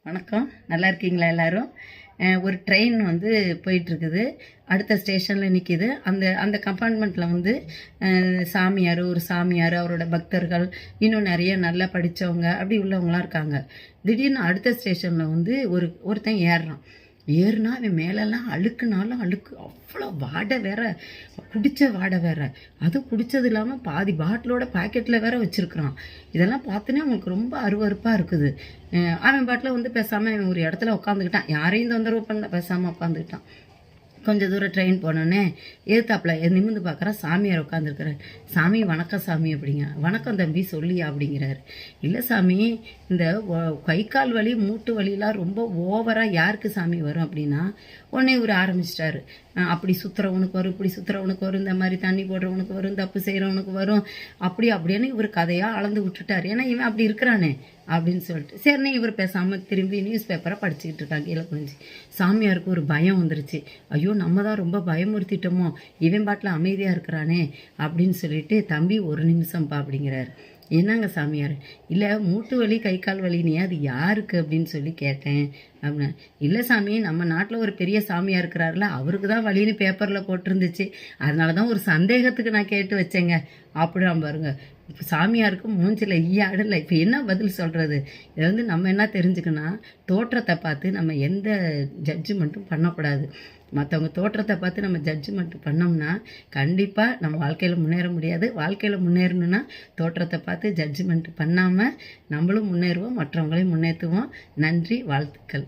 வணக்கம். நல்லா இருக்கீங்களா எல்லாரும்? ஒரு ட்ரெயின் வந்து போயிட்டுருக்குது. அடுத்த ஸ்டேஷனில் நிற்கிது. அந்த அந்த கம்பார்ட்மெண்ட்டில் வந்து ஒரு சாமியார், அவரோட பக்தர்கள், இன்னும் நிறைய நல்லா படித்தவங்க அப்படி உள்ளவங்களாம் இருக்காங்க. திடீர்னு அடுத்த ஸ்டேஷனில் வந்து ஒருத்தன் ஏறுறான். ஏறுனா அவன் மேலெல்லாம் அழுக்குனாலும் அழுக்கு, அவ்வளோ வாடை வேற, குடித்த வாடை வேற. அதுவும் குடித்தது இல்லாமல் பாதி பாட்டிலோட பாக்கெட்டில் வேற வச்சுருக்குறான். இதெல்லாம் பார்த்தோன்னே அவங்களுக்கு ரொம்ப அருவருப்பாக இருக்குது. அவன் பாட்டில் வந்து பேசாமல் அவன் ஒரு இடத்துல உட்காந்துக்கிட்டான். யாரையும் தொந்தரவு பண்ணல, பேசாமல் உட்காந்துக்கிட்டான். கொஞ்சம் தூரம் ட்ரெயின் போனோடனே எதிர்த்தாப்பில் நிமிர்ந்து பார்க்குறா, சாமியார் உட்காந்துருக்குறாரு. சாமி வணக்கம் சாமி அப்படிங்க. வணக்கம் தம்பி சொல்லியா அப்படிங்கிறாரு. இல்லை சாமி, இந்த கை கால் வலி மூட்டு வலிலாம் ரொம்ப ஓவராக யாருக்கு சாமி வரும் அப்படின்னா, உடனே இவர் ஆரம்பிச்சிட்டாரு. அப்படி சுற்றுறவனுக்கு வரும், இப்படி சுற்றுறவனுக்கு வரும், இந்த மாதிரி தண்ணி போடுறவனுக்கு வரும், தப்பு செய்கிறவனுக்கு வரும், அப்படின்னு இவர் கதையாக அளந்து விட்டுட்டார். ஏன்னா இவன் அப்படி இருக்கிறானே அப்படின்னு சொல்லிட்டு சரின்னு இவர் பேசாமல் திரும்பி நியூஸ் பேப்பரை படிச்சுக்கிட்டு இருக்காங்க கீழே குனிஞ்சு. சாமியாருக்கு ஒரு பயம் வந்துருச்சு. ஐயோ, நம்ம தான் ரொம்ப பயமுறுத்திட்டோமோ, இவன் பாட்டில் அமைதியாக இருக்கிறானே அப்படின்னு சொல்லிட்டு, தம்பி ஒரு நிமிஷம்ப்பா அப்படிங்கிறாரு. என்னங்க சாமியார்? இல்லை, மூட்டு வலி கை கால் வலினே, அது யாருக்கு அப்படின்னு சொல்லி கேட்டேன் அப்படின்னா. இல்லை சாமி, நம்ம நாட்டில் ஒரு பெரிய சாமியார் இருக்கிறாருல, அவருக்கு தான் வலின்னு பேப்பரில் போட்டிருந்துச்சு, அதனால தான் ஒரு சந்தேகத்துக்கு நான் கேட்டு வச்சேங்க அப்படின்னா பாருங்க. இப்போ சாமியாருக்கு மூஞ்சில் ஈயாடலை. இப்போ என்ன பதில் சொல்கிறது? இதை வந்து நம்ம என்ன தெரிஞ்சுக்கணும், தோற்றத்தை பார்த்து நம்ம எந்த ஜட்ஜ்மெண்ட்டும் பண்ணக்கூடாது. மற்றவங்க தோற்றத்தை பார்த்து நம்ம ஜட்ஜ்மெண்ட் பண்ணோம்னா கண்டிப்பாக நம்ம வாழ்க்கையில் முன்னேற முடியாது. வாழ்க்கையில் முன்னேறணுன்னா தோற்றத்தை பார்த்து ஜட்ஜ்மெண்ட் பண்ணாமல் நம்மளும் முன்னேறுவோம், மற்றவங்களையும் முன்னேற்றுவோம். நன்றி, வாழ்த்துக்கள்.